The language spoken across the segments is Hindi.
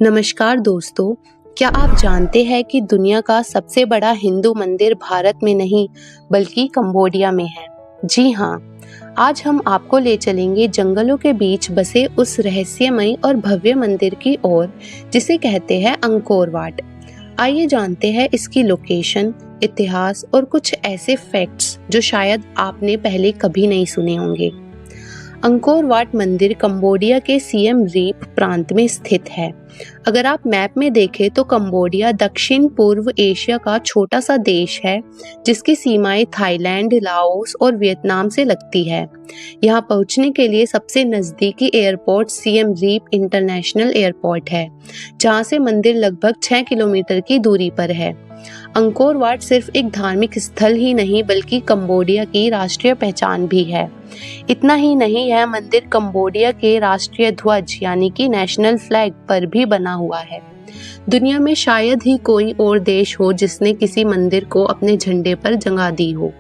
नमस्कार दोस्तों, क्या आप जानते हैं कि दुनिया का सबसे बड़ा हिंदू मंदिर भारत में नहीं बल्कि कंबोडिया में है। जी हाँ, आज हम आपको ले चलेंगे जंगलों के बीच बसे उस रहस्यमय और भव्य मंदिर की ओर जिसे कहते हैं अंकोर वाट। आइए जानते हैं इसकी लोकेशन, इतिहास और कुछ ऐसे फैक्ट्स जो शायद आपने पहले कभी नहीं सुने होंगे। अंकोर वाट मंदिर कंबोडिया के सियम रीप प्रांत में स्थित है। अगर आप मैप में देखें तो कंबोडिया दक्षिण पूर्व एशिया का छोटा सा देश है जिसकी सीमाएं थाईलैंड, लाओस और वियतनाम से लगती है। यहाँ पहुँचने के लिए सबसे नज़दीकी airport Siem Reap international airport है, जहाँ से मंदिर लगभग 6 किलोमीटर की दूरी पर है। अंकोर वाट सिर्फ एक धार्मिक स्थल ही नहीं बल्कि कंबोडिया की राष्ट्रीय पहचान भी है। इतना ही नहीं, यह मंदिर कंबोडिया के राष्ट्रीय ध्वज यानी कि नेशनल फ्लैग पर भी बना हुआ है। दुनिया में शायद ही कोई और देश हो जिसने किसी मंदिर को अपने झंडे पर जगह दी हो।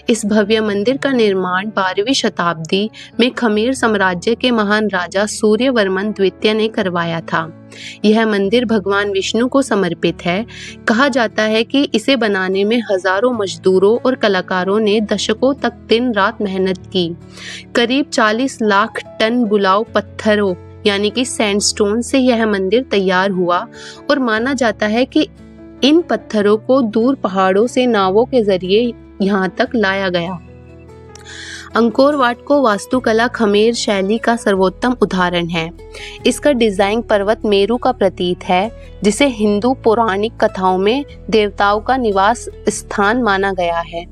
इस भव्य मंदिर का निर्माण 12वीं शताब्दी में खमेर साम्राज्य के महान राजा सूर्यवर्मन द्वितीय ने करवाया था। यह मंदिर भगवान विष्णु को समर्पित है। कहा जाता है कि इसे बनाने में हजारों मजदूरों और कलाकारों ने दशकों तक दिन रात मेहनत की। करीब 40 लाख टन बुलाऊ पत्थरों यानी कि सैंडस्टोन से यह मंदिर तैयार हुआ और माना जाता है कि इन पत्थरों को दूर पहाड़ों से नावों के जरिए यहाँ तक लाया गया। अंकोर वाट को वास्तुकला खमेर शैली का सर्वोत्तम उदाहरण है। इसका डिजाइन पर्वत मेरु का प्रतीक है, जिसे हिंदू पौराणिक कथाओं में देवताओं का निवास स्थान माना गया है।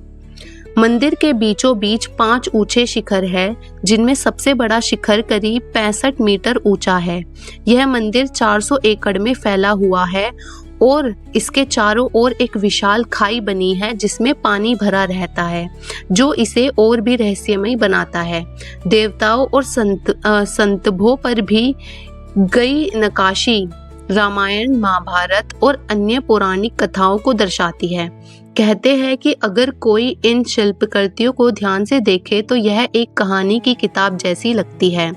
मंदिर के बीचों बीच 5 ऊंचे शिखर है, जिनमें सबसे बड़ा शिखर करीब 65 मीटर ऊंचा है। यह मंदिर 400 एकड़ में फैला हुआ है और इसके चारों ओर एक विशाल खाई बनी है जिसमें पानी भरा रहता है, जो इसे और भी रहस्यमय बनाता है। देवताओं और संतभों पर भी गई नक्काशी रामायण, महाभारत और अन्य पौराणिक कथाओं को दर्शाती है। कहते हैं कि अगर कोई इन शिल्पकृतियों को ध्यान से देखे तो यह एक कहानी की किताब जैसी लगती है।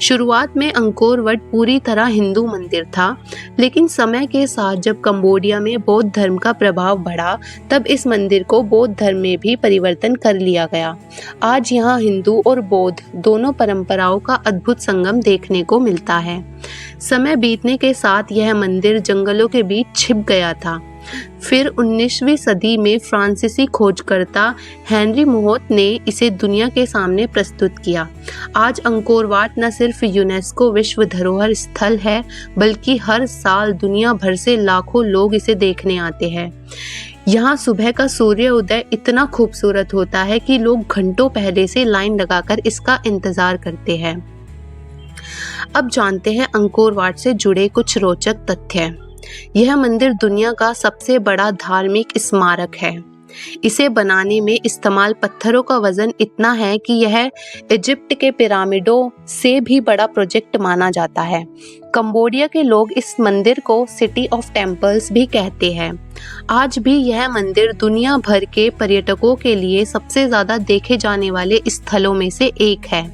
शुरुआत में अंकोर वाट पूरी तरह हिंदू मंदिर था, लेकिन समय के साथ जब कंबोडिया में बौद्ध धर्म का प्रभाव बढ़ा, तब इस मंदिर को बौद्ध धर्म में भी परिवर्तन कर लिया गया। आज यहाँ हिंदू और बौद्ध दोनों परंपराओं का अद्भुत संगम देखने को मिलता है। समय बीतने के साथ यह मंदिर जंगलों के बीच छिप गया था। फिर 19वीं सदी में फ्रांसीसी खोजकर्ता हेनरी मोहत ने इसे दुनिया के सामने प्रस्तुत किया। आज अंकोर वाट न सिर्फ यूनेस्को विश्व धरोहर स्थल है, बल्कि हर साल दुनिया भर से लाखों लोग इसे देखने आते हैं। यहाँ सुबह का सूर्य उदय इतना खूबसूरत होता है कि लोग घंटों पहले से लाइन लगाकर इसका इंतजार करते हैं। अब जानते हैं अंकोर वाट से जुड़े कुछ रोचक तथ्य। यह मंदिर दुनिया का सबसे बड़ा धार्मिक स्मारक है। इसे बनाने में इस्तेमाल पत्थरों का वजन इतना है कि यह इजिप्ट के पिरामिडों से भी बड़ा प्रोजेक्ट माना जाता है। कंबोडिया के लोग इस मंदिर को सिटी ऑफ टेम्पल्स भी कहते हैं। आज भी यह मंदिर दुनिया भर के पर्यटकों के लिए सबसे ज्यादा देखे जाने वाले स्थलों में से एक है।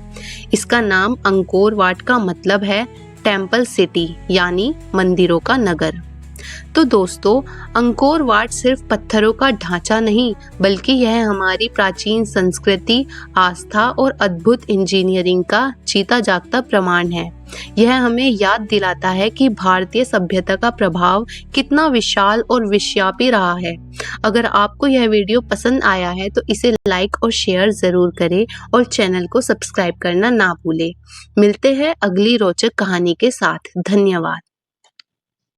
इसका नाम अंकोर वाट का मतलब है टेम्पल सिटी यानी मंदिरों का नगर। तो दोस्तों, अंकोर वाट सिर्फ पत्थरों का ढांचा नहीं, बल्कि यह हमारी प्राचीन संस्कृति, आस्था और अद्भुत इंजीनियरिंग का जीता जागता प्रमाण है। यह हमें याद दिलाता है कि भारतीय सभ्यता का प्रभाव कितना विशाल और विश्वव्यापी रहा है। अगर आपको यह वीडियो पसंद आया है तो इसे लाइक और शेयर जरूर करें और चैनल को सब्सक्राइब करना ना भूलें। मिलते हैं अगली रोचक कहानी के साथ। धन्यवाद।